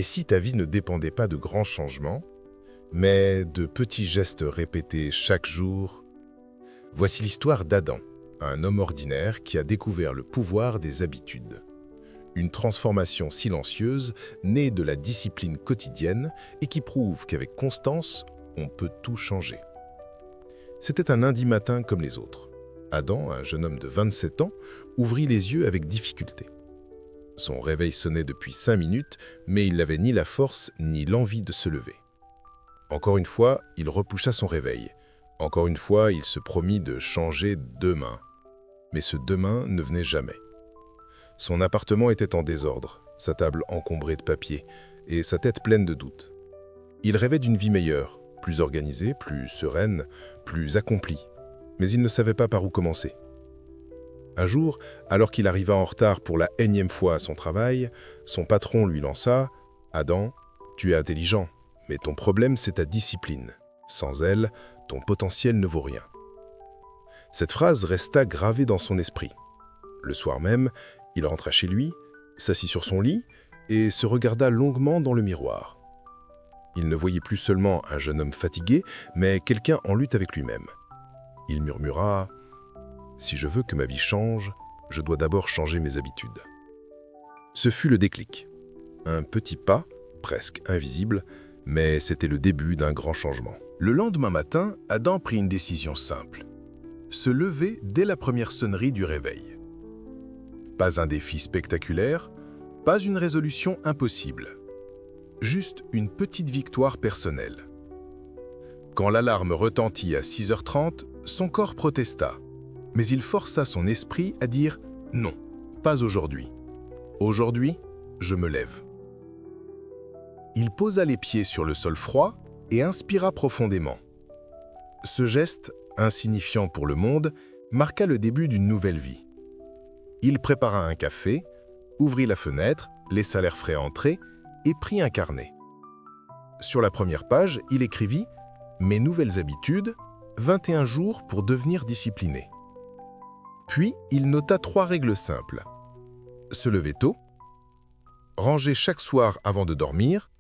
Et si ta vie ne dépendait pas de grands changements, mais de petits gestes répétés chaque jour? Voici l'histoire d'Adam, un homme ordinaire qui a découvert le pouvoir des habitudes. Une transformation silencieuse née de la discipline quotidienne et qui prouve qu'avec constance, on peut tout changer. C'était un lundi matin comme les autres. Adam, un jeune homme de 27 ans, ouvrit les yeux avec difficulté. Son réveil sonnait depuis 5 minutes, mais il n'avait ni la force ni l'envie de se lever. Encore une fois, il repoussa son réveil. Encore une fois, il se promit de changer demain. Mais ce demain ne venait jamais. Son appartement était en désordre, sa table encombrée de papier et sa tête pleine de doutes. Il rêvait d'une vie meilleure, plus organisée, plus sereine, plus accomplie. Mais il ne savait pas par où commencer. Un jour, alors qu'il arriva en retard pour la énième fois à son travail, son patron lui lança « Adam, tu es intelligent, mais ton problème c'est ta discipline. Sans elle, ton potentiel ne vaut rien. » Cette phrase resta gravée dans son esprit. Le soir même, il rentra chez lui, s'assit sur son lit et se regarda longuement dans le miroir. Il ne voyait plus seulement un jeune homme fatigué, mais quelqu'un en lutte avec lui-même. Il murmura « Si je veux que ma vie change, je dois d'abord changer mes habitudes. » Ce fut le déclic. Un petit pas, presque invisible, mais c'était le début d'un grand changement. Le lendemain matin, Adam prit une décision simple. Se lever dès la première sonnerie du réveil. Pas un défi spectaculaire, pas une résolution impossible. Juste une petite victoire personnelle. Quand l'alarme retentit à 6h30, son corps protesta. Mais il força son esprit à dire « Non, pas aujourd'hui. Aujourd'hui, je me lève. » Il posa les pieds sur le sol froid et inspira profondément. Ce geste, insignifiant pour le monde, marqua le début d'une nouvelle vie. Il prépara un café, ouvrit la fenêtre, laissa l'air frais entrer et prit un carnet. Sur la première page, il écrivit « Mes nouvelles habitudes, 21 jours pour devenir discipliné ». Puis, il nota 3 règles simples. Se lever tôt, ranger chaque soir avant de dormir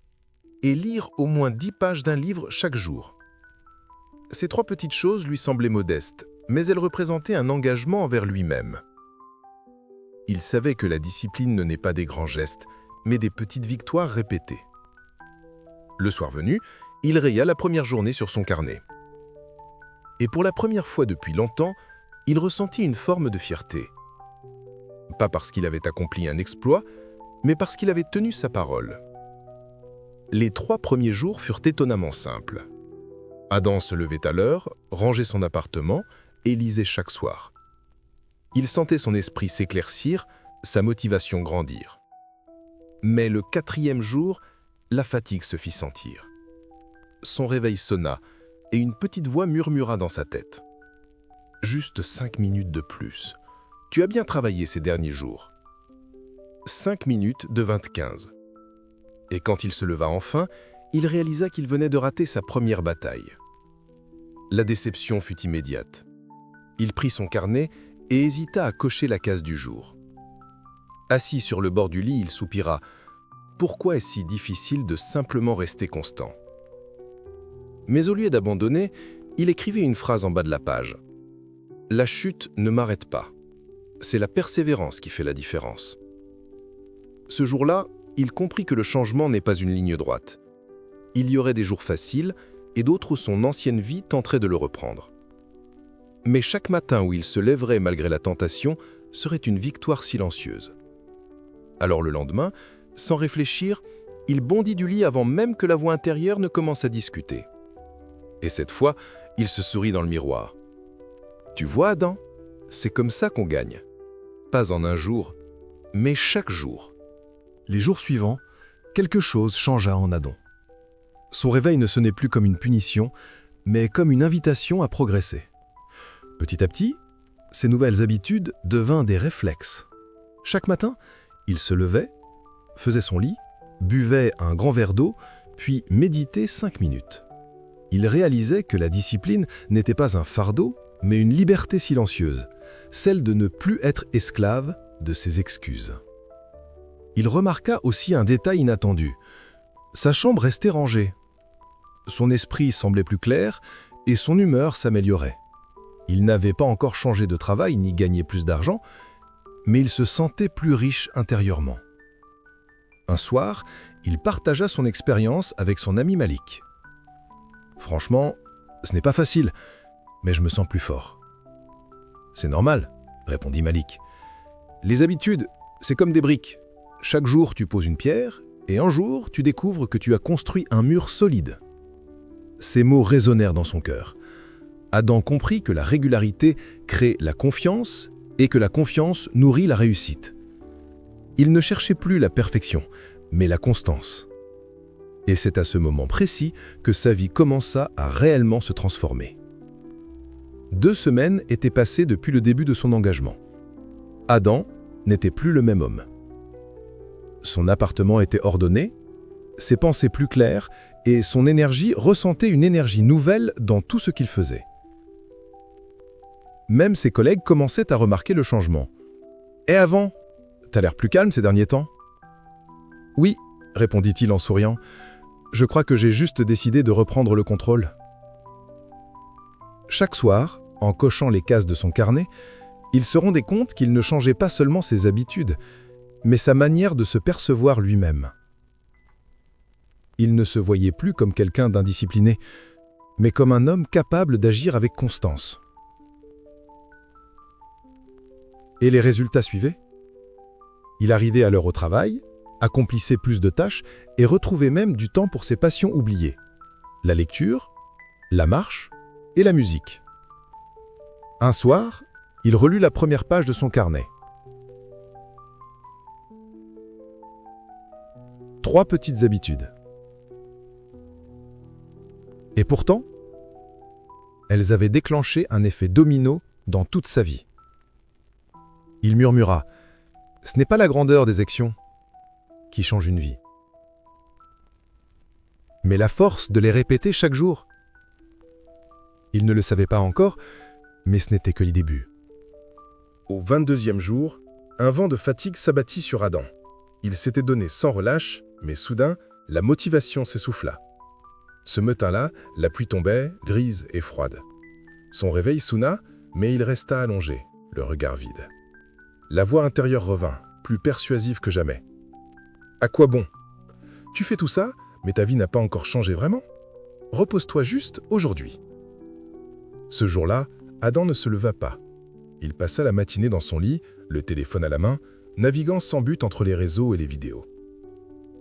et lire au moins 10 pages d'un livre chaque jour. Ces 3 petites choses lui semblaient modestes, mais elles représentaient un engagement envers lui-même. Il savait que la discipline ne naît pas des grands gestes, mais des petites victoires répétées. Le soir venu, il raya la première journée sur son carnet. Et pour la première fois depuis longtemps, il ressentit une forme de fierté. Pas parce qu'il avait accompli un exploit, mais parce qu'il avait tenu sa parole. Les 3 premiers jours furent étonnamment simples. Adam se levait à l'heure, rangeait son appartement et lisait chaque soir. Il sentait son esprit s'éclaircir, sa motivation grandir. Mais le 4e jour, la fatigue se fit sentir. Son réveil sonna et une petite voix murmura dans sa tête. « Juste 5 minutes de plus. Tu as bien travaillé ces derniers jours. » 5 minutes devint 15. Et quand il se leva enfin, il réalisa qu'il venait de rater sa première bataille. La déception fut immédiate. Il prit son carnet et hésita à cocher la case du jour. Assis sur le bord du lit, il soupira. Pourquoi est-ce si difficile de simplement rester constant? Mais au lieu d'abandonner, il écrivait une phrase en bas de la page. « La chute ne m'arrête pas. C'est la persévérance qui fait la différence. » Ce jour-là, il comprit que le changement n'est pas une ligne droite. Il y aurait des jours faciles et d'autres où son ancienne vie tenterait de le reprendre. Mais chaque matin où il se lèverait malgré la tentation serait une victoire silencieuse. Alors le lendemain, sans réfléchir, il bondit du lit avant même que la voix intérieure ne commence à discuter. Et cette fois, il se sourit dans le miroir. « Tu vois, Adam, c'est comme ça qu'on gagne. Pas en un jour, mais chaque jour. » Les jours suivants, quelque chose changea en Adam. Son réveil ne sonnait plus comme une punition, mais comme une invitation à progresser. Petit à petit, ses nouvelles habitudes devinrent des réflexes. Chaque matin, il se levait, faisait son lit, buvait un grand verre d'eau, puis méditait 5 minutes. Il réalisait que la discipline n'était pas un fardeau, mais une liberté silencieuse, celle de ne plus être esclave de ses excuses. Il remarqua aussi un détail inattendu. Sa chambre restait rangée. Son esprit semblait plus clair et son humeur s'améliorait. Il n'avait pas encore changé de travail ni gagné plus d'argent, mais il se sentait plus riche intérieurement. Un soir, il partagea son expérience avec son ami Malik. « Franchement, ce n'est pas facile, mais je me sens plus fort. »« C'est normal, » répondit Malik. « Les habitudes, c'est comme des briques. Chaque jour, tu poses une pierre, et un jour, tu découvres que tu as construit un mur solide. » Ces mots résonnèrent dans son cœur. Adam comprit que la régularité crée la confiance et que la confiance nourrit la réussite. Il ne cherchait plus la perfection, mais la constance. Et c'est à ce moment précis que sa vie commença à réellement se transformer. 2 semaines étaient passées depuis le début de son engagement. Adam n'était plus le même homme. Son appartement était ordonné, ses pensées plus claires et son énergie ressentait une énergie nouvelle dans tout ce qu'il faisait. Même ses collègues commençaient à remarquer le changement. « Et avant, t'as l'air plus calme ces derniers temps ?»« Oui, » répondit-il en souriant. « Je crois que j'ai juste décidé de reprendre le contrôle. » Chaque soir, en cochant les cases de son carnet, il se rendait compte qu'il ne changeait pas seulement ses habitudes, mais sa manière de se percevoir lui-même. Il ne se voyait plus comme quelqu'un d'indiscipliné, mais comme un homme capable d'agir avec constance. Et les résultats suivaient. Il arrivait à l'heure au travail, accomplissait plus de tâches et retrouvait même du temps pour ses passions oubliées. La lecture, la marche et la musique. Un soir, il relut la première page de son carnet. 3 petites habitudes. Et pourtant, elles avaient déclenché un effet domino dans toute sa vie. Il murmura « Ce n'est pas la grandeur des actions qui change une vie, mais la force de les répéter chaque jour. » Il ne le savait pas encore, mais ce n'était que le début. Au 22e jour, un vent de fatigue s'abattit sur Adam. Il s'était donné sans relâche, mais soudain, la motivation s'essouffla. Ce matin-là, la pluie tombait, grise et froide. Son réveil sonna, mais il resta allongé, le regard vide. La voix intérieure revint, plus persuasive que jamais. « À quoi bon? Tu fais tout ça, mais ta vie n'a pas encore changé vraiment. Repose-toi juste aujourd'hui. » Ce jour-là, Adam ne se leva pas. Il passa la matinée dans son lit, le téléphone à la main, naviguant sans but entre les réseaux et les vidéos.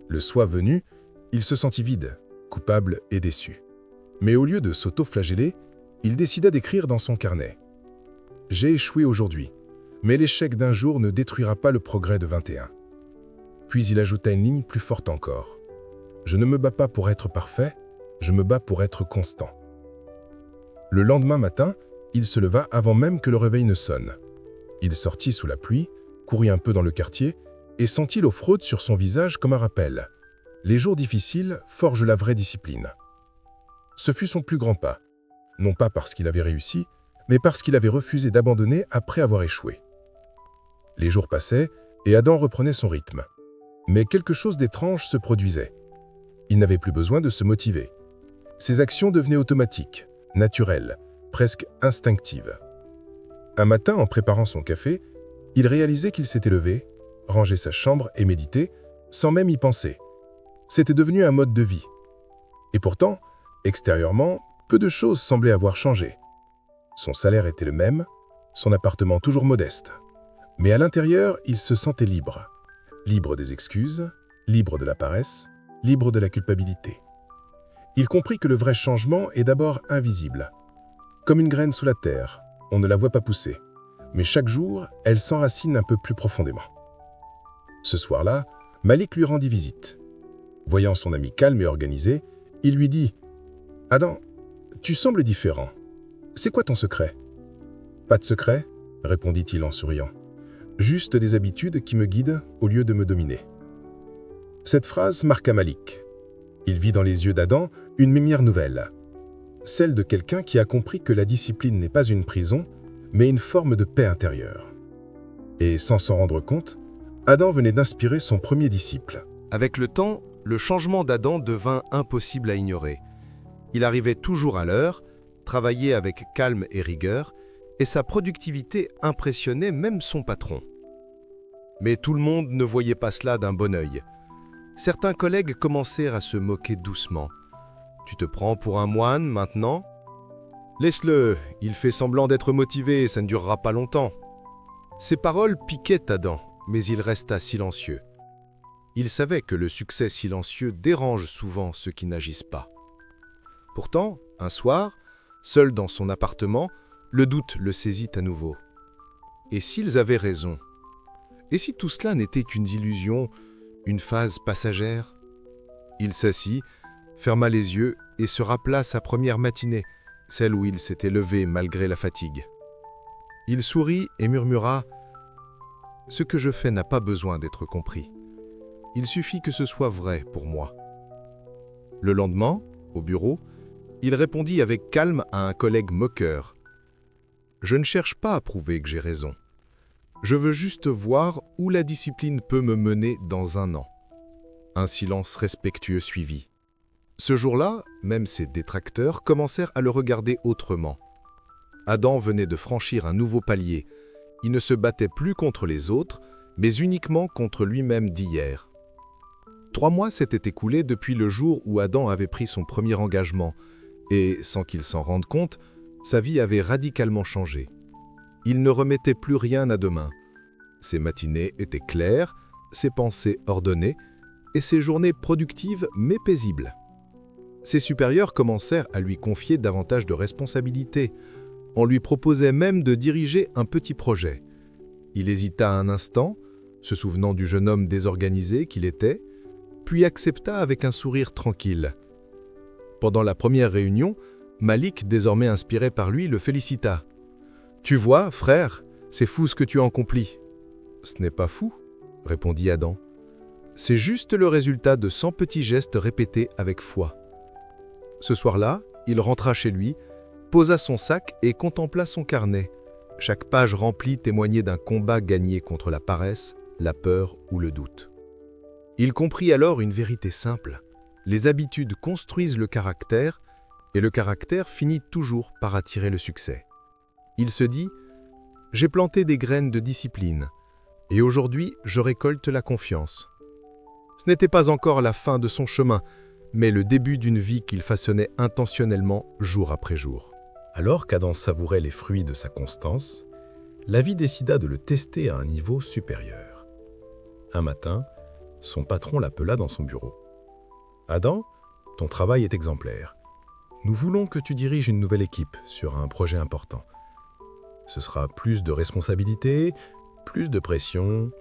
Le soir venu, il se sentit vide, coupable et déçu. Mais au lieu de s'auto-flageller, il décida d'écrire dans son carnet. « J'ai échoué aujourd'hui, mais l'échec d'un jour ne détruira pas le progrès de 21. » Puis il ajouta une ligne plus forte encore. « Je ne me bats pas pour être parfait, je me bats pour être constant. » Le lendemain matin, il se leva avant même que le réveil ne sonne. Il sortit sous la pluie, courut un peu dans le quartier et sentit l'eau froide sur son visage comme un rappel. Les jours difficiles forgent la vraie discipline. Ce fut son plus grand pas, non pas parce qu'il avait réussi, mais parce qu'il avait refusé d'abandonner après avoir échoué. Les jours passaient et Adam reprenait son rythme. Mais quelque chose d'étrange se produisait. Il n'avait plus besoin de se motiver. Ses actions devenaient automatiques, naturelles, presque instinctives. Un matin, en préparant son café, il réalisait qu'il s'était levé, rangé sa chambre et médité, sans même y penser. C'était devenu un mode de vie. Et pourtant, extérieurement, peu de choses semblaient avoir changé. Son salaire était le même, son appartement toujours modeste. Mais à l'intérieur, il se sentait libre. Libre des excuses, libre de la paresse, libre de la culpabilité. Il comprit que le vrai changement est d'abord invisible. Comme une graine sous la terre, on ne la voit pas pousser. Mais chaque jour, elle s'enracine un peu plus profondément. Ce soir-là, Malik lui rendit visite. Voyant son ami calme et organisé, il lui dit « Adam, tu sembles différent. C'est quoi ton secret ?»« Pas de secret, » répondit-il en souriant. « Juste des habitudes qui me guident au lieu de me dominer. » Cette phrase marqua Malik. Il vit dans les yeux d'Adam une lumière nouvelle. Celle de quelqu'un qui a compris que la discipline n'est pas une prison, mais une forme de paix intérieure. Et sans s'en rendre compte, Adam venait d'inspirer son premier disciple. Avec le temps, le changement d'Adam devint impossible à ignorer. Il arrivait toujours à l'heure, travaillait avec calme et rigueur, et sa productivité impressionnait même son patron. Mais tout le monde ne voyait pas cela d'un bon œil. Certains collègues commencèrent à se moquer doucement. « Tu te prends pour un moine maintenant ? Laisse-le, il fait semblant d'être motivé, ça ne durera pas longtemps. » Ces paroles piquaient Adam, mais il resta silencieux. Il savait que le succès silencieux dérange souvent ceux qui n'agissent pas. Pourtant, un soir, seul dans son appartement, le doute le saisit à nouveau. Et s'ils avaient raison ? Et si tout cela n'était qu'une illusion, une phase passagère ? Il s'assit, ferma les yeux et se rappela sa première matinée, celle où il s'était levé malgré la fatigue. Il sourit et murmura « Ce que je fais n'a pas besoin d'être compris. Il suffit que ce soit vrai pour moi. » Le lendemain, au bureau, il répondit avec calme à un collègue moqueur. « Je ne cherche pas à prouver que j'ai raison. Je veux juste voir où la discipline peut me mener dans un an. » Un silence respectueux suivit. Ce jour-là, même ses détracteurs commencèrent à le regarder autrement. Adam venait de franchir un nouveau palier. Il ne se battait plus contre les autres, mais uniquement contre lui-même d'hier. 3 mois s'étaient écoulés depuis le jour où Adam avait pris son premier engagement, et, sans qu'il s'en rende compte, sa vie avait radicalement changé. Il ne remettait plus rien à demain. Ses matinées étaient claires, ses pensées ordonnées, et ses journées productives mais paisibles. Ses supérieurs commencèrent à lui confier davantage de responsabilités. On lui proposait même de diriger un petit projet. Il hésita un instant, se souvenant du jeune homme désorganisé qu'il était, puis accepta avec un sourire tranquille. Pendant la première réunion, Malik, désormais inspiré par lui, le félicita. « Tu vois, frère, c'est fou ce que tu as accompli. »« Ce n'est pas fou, » répondit Adam. « C'est juste le résultat de 100 petits gestes répétés avec foi. » Ce soir-là, il rentra chez lui, posa son sac et contempla son carnet. Chaque page remplie témoignait d'un combat gagné contre la paresse, la peur ou le doute. Il comprit alors une vérité simple. Les habitudes construisent le caractère, et le caractère finit toujours par attirer le succès. Il se dit « J'ai planté des graines de discipline, et aujourd'hui je récolte la confiance. » Ce n'était pas encore la fin de son chemin, mais le début d'une vie qu'il façonnait intentionnellement jour après jour. Alors qu'Adam savourait les fruits de sa constance, la vie décida de le tester à un niveau supérieur. Un matin, son patron l'appela dans son bureau. « Adam, ton travail est exemplaire. Nous voulons que tu diriges une nouvelle équipe sur un projet important. Ce sera plus de responsabilités, plus de pression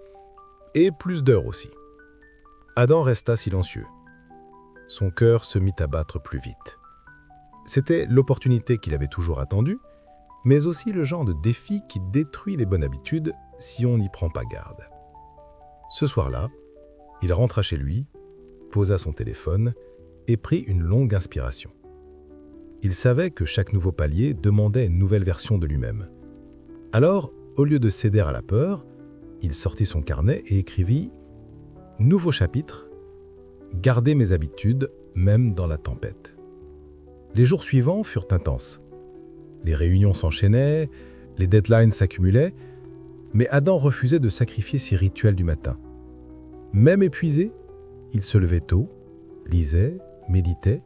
et plus d'heures aussi. » Adam resta silencieux. Son cœur se mit à battre plus vite. C'était l'opportunité qu'il avait toujours attendue, mais aussi le genre de défi qui détruit les bonnes habitudes si on n'y prend pas garde. Ce soir-là, il rentra chez lui, posa son téléphone et prit une longue inspiration. Il savait que chaque nouveau palier demandait une nouvelle version de lui-même. Alors, au lieu de céder à la peur, il sortit son carnet et écrivit « Nouveau chapitre, garder mes habitudes même dans la tempête ». Les jours suivants furent intenses. Les réunions s'enchaînaient, les deadlines s'accumulaient, mais Adam refusait de sacrifier ses rituels du matin. Même épuisé, il se levait tôt, lisait, méditait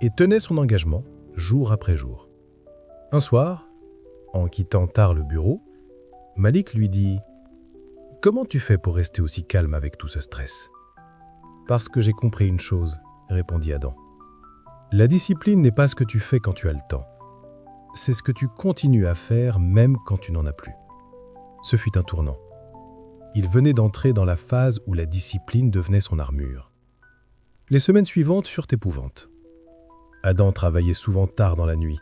et tenait son engagement jour après jour. Un soir, en quittant tard le bureau, Malik lui dit « Comment tu fais pour rester aussi calme avec tout ce stress ?»« Parce que j'ai compris une chose, » répondit Adam. « La discipline n'est pas ce que tu fais quand tu as le temps. C'est ce que tu continues à faire même quand tu n'en as plus. » Ce fut un tournant. Il venait d'entrer dans la phase où la discipline devenait son armure. Les semaines suivantes furent épouvantes. Adam travaillait souvent tard dans la nuit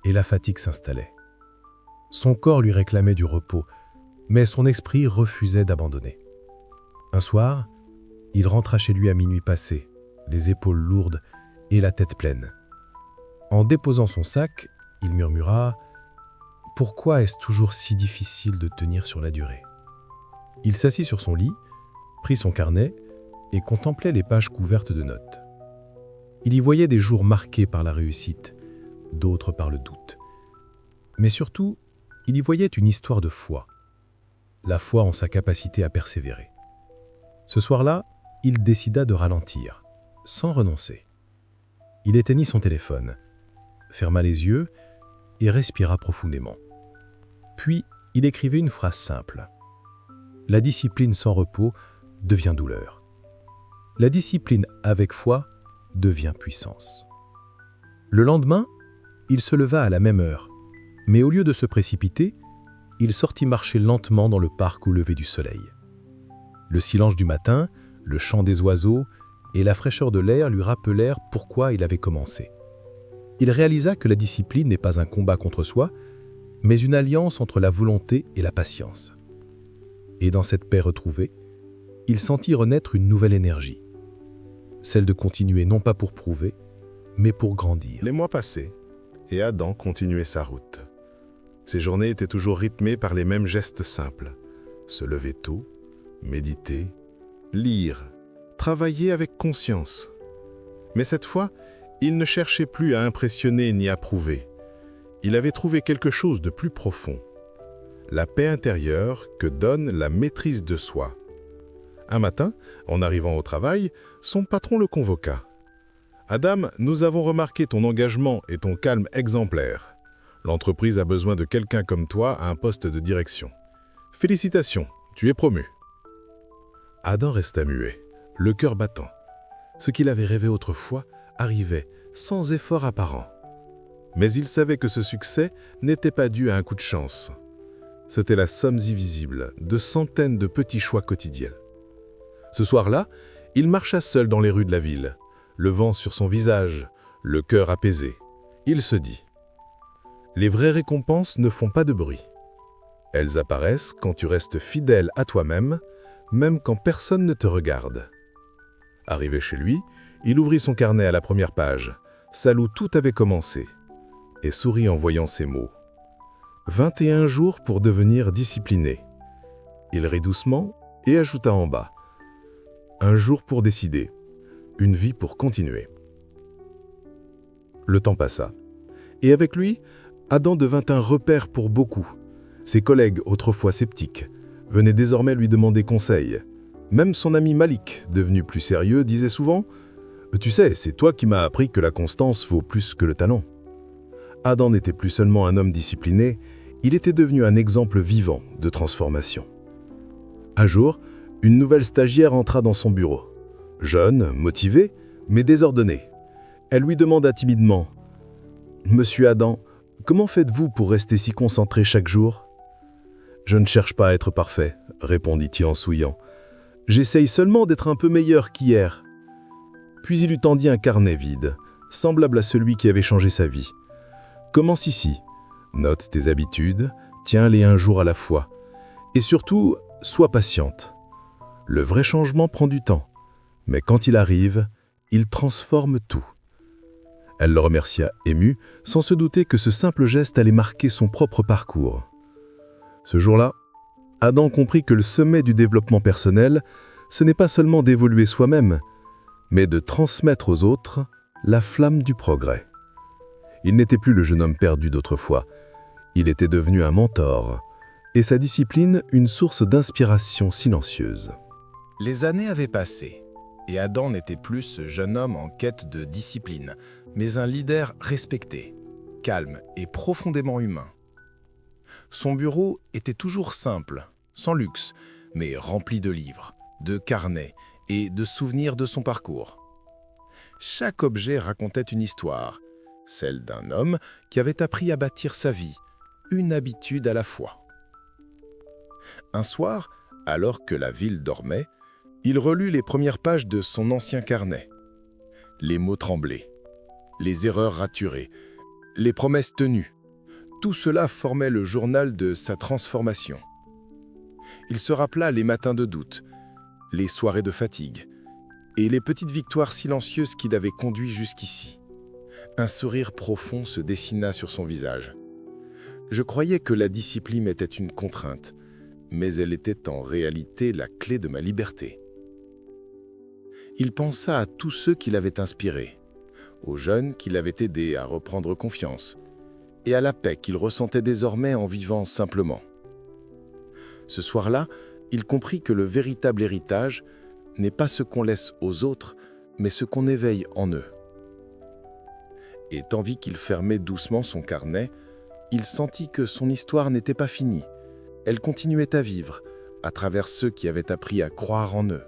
et la fatigue s'installait. Son corps lui réclamait du repos, mais son esprit refusait d'abandonner. Un soir, il rentra chez lui à minuit passé, les épaules lourdes et la tête pleine. En déposant son sac, il murmura « Pourquoi est-ce toujours si difficile de tenir sur la durée ?» Il s'assit sur son lit, prit son carnet et contemplait les pages couvertes de notes. Il y voyait des jours marqués par la réussite, d'autres par le doute. Mais surtout, il y voyait une histoire de foi. La foi en sa capacité à persévérer. Ce soir-là, il décida de ralentir, sans renoncer. Il éteignit son téléphone, ferma les yeux et respira profondément. Puis, il écrivait une phrase simple. La discipline sans repos devient douleur. La discipline avec foi devient puissance. Le lendemain, il se leva à la même heure, mais au lieu de se précipiter, il sortit marcher lentement dans le parc au lever du soleil. Le silence du matin, le chant des oiseaux et la fraîcheur de l'air lui rappelèrent pourquoi il avait commencé. Il réalisa que la discipline n'est pas un combat contre soi, mais une alliance entre la volonté et la patience. Et dans cette paix retrouvée, il sentit renaître une nouvelle énergie, celle de continuer non pas pour prouver, mais pour grandir. Les mois passaient, et Adam continuait sa route. Ses journées étaient toujours rythmées par les mêmes gestes simples. Se lever tôt, méditer, lire, travailler avec conscience. Mais cette fois, il ne cherchait plus à impressionner ni à prouver. Il avait trouvé quelque chose de plus profond. La paix intérieure que donne la maîtrise de soi. Un matin, en arrivant au travail, son patron le convoqua. « Adam, nous avons remarqué ton engagement et ton calme exemplaires. L'entreprise a besoin de quelqu'un comme toi à un poste de direction. Félicitations, tu es promu. » Adam resta muet, le cœur battant. Ce qu'il avait rêvé autrefois arrivait sans effort apparent. Mais il savait que ce succès n'était pas dû à un coup de chance. C'était la somme invisible de centaines de petits choix quotidiens. Ce soir-là, il marcha seul dans les rues de la ville, le vent sur son visage, le cœur apaisé. Il se dit « Les vraies récompenses ne font pas de bruit. Elles apparaissent quand tu restes fidèle à toi-même, même quand personne ne te regarde. » Arrivé chez lui, il ouvrit son carnet à la première page, celle où tout avait commencé, et sourit en voyant ces mots. 21 jours pour devenir discipliné. Il rit doucement et ajouta en bas. Un jour pour décider, une vie pour continuer. Le temps passa, et avec lui, Adam devint un repère pour beaucoup. Ses collègues, autrefois sceptiques, venaient désormais lui demander conseil. Même son ami Malik, devenu plus sérieux, disait souvent « Tu sais, c'est toi qui m'as appris que la constance vaut plus que le talent. » Adam n'était plus seulement un homme discipliné, il était devenu un exemple vivant de transformation. Un jour, une nouvelle stagiaire entra dans son bureau. Jeune, motivée, mais désordonnée. Elle lui demanda timidement « Monsieur Adam, comment faites-vous pour rester si concentré chaque jour ?»« Je ne cherche pas à être parfait, » répondit-il en souriant. « J'essaye seulement d'être un peu meilleur qu'hier. » Puis il lui tendit un carnet vide, semblable à celui qui avait changé sa vie. « Commence ici. Note tes habitudes, tiens-les un jour à la fois. Et surtout, sois patiente. Le vrai changement prend du temps, mais quand il arrive, il transforme tout. » Elle le remercia émue, sans se douter que ce simple geste allait marquer son propre parcours. Ce jour-là, Adam comprit que le sommet du développement personnel, ce n'est pas seulement d'évoluer soi-même, mais de transmettre aux autres la flamme du progrès. Il n'était plus le jeune homme perdu d'autrefois. Il était devenu un mentor, et sa discipline une source d'inspiration silencieuse. Les années avaient passé, et Adam n'était plus ce jeune homme en quête de discipline, mais un leader respecté, calme et profondément humain. Son bureau était toujours simple, sans luxe, mais rempli de livres, de carnets et de souvenirs de son parcours. Chaque objet racontait une histoire, celle d'un homme qui avait appris à bâtir sa vie, une habitude à la fois. Un soir, alors que la ville dormait, il relut les premières pages de son ancien carnet. Les mots tremblés, les erreurs raturées, les promesses tenues, tout cela formait le journal de sa transformation. Il se rappela les matins de doute, les soirées de fatigue et les petites victoires silencieuses qui l'avaient conduit jusqu'ici. Un sourire profond se dessina sur son visage. Je croyais que la discipline était une contrainte, mais elle était en réalité la clé de ma liberté. Il pensa à tous ceux qui l'avaient inspiré, aux jeunes qui l'avaient aidé à reprendre confiance, et à la paix qu'il ressentait désormais en vivant simplement. Ce soir-là, il comprit que le véritable héritage n'est pas ce qu'on laisse aux autres, mais ce qu'on éveille en eux. Et tandis qu'il fermait doucement son carnet, il sentit que son histoire n'était pas finie. Elle continuait à vivre, à travers ceux qui avaient appris à croire en eux.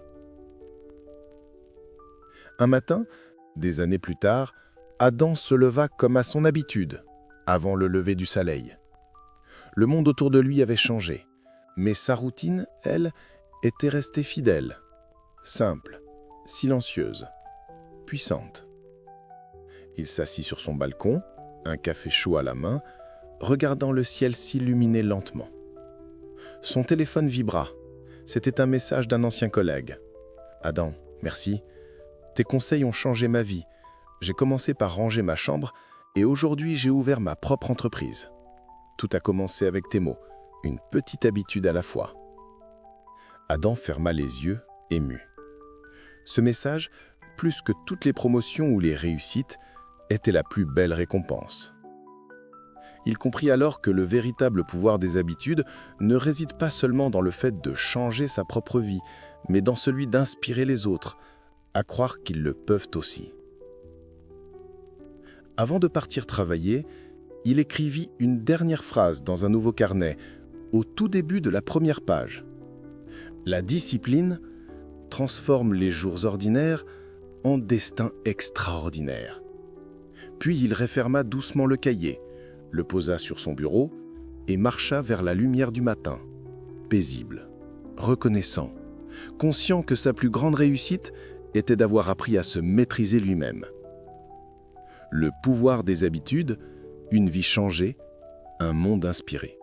Un matin, des années plus tard, Adam se leva comme à son habitude, avant le lever du soleil. Le monde autour de lui avait changé, mais sa routine, elle, était restée fidèle, simple, silencieuse, puissante. Il s'assit sur son balcon, un café chaud à la main, regardant le ciel s'illuminer lentement. Son téléphone vibra. C'était un message d'un ancien collègue. « Adam, merci. Tes conseils ont changé ma vie. J'ai commencé par ranger ma chambre et aujourd'hui j'ai ouvert ma propre entreprise. Tout a commencé avec tes mots, une petite habitude à la fois. » Adam ferma les yeux, ému. Ce message, plus que toutes les promotions ou les réussites, était la plus belle récompense. Il comprit alors que le véritable pouvoir des habitudes ne réside pas seulement dans le fait de changer sa propre vie, mais dans celui d'inspirer les autres, à croire qu'ils le peuvent aussi. Avant de partir travailler, il écrivit une dernière phrase dans un nouveau carnet, au tout début de la première page. La discipline transforme les jours ordinaires en destins extraordinaires. Puis il referma doucement le cahier, le posa sur son bureau et marcha vers la lumière du matin, paisible, reconnaissant, conscient que sa plus grande réussite était d'avoir appris à se maîtriser lui-même. Le pouvoir des habitudes, une vie changée, un monde inspiré.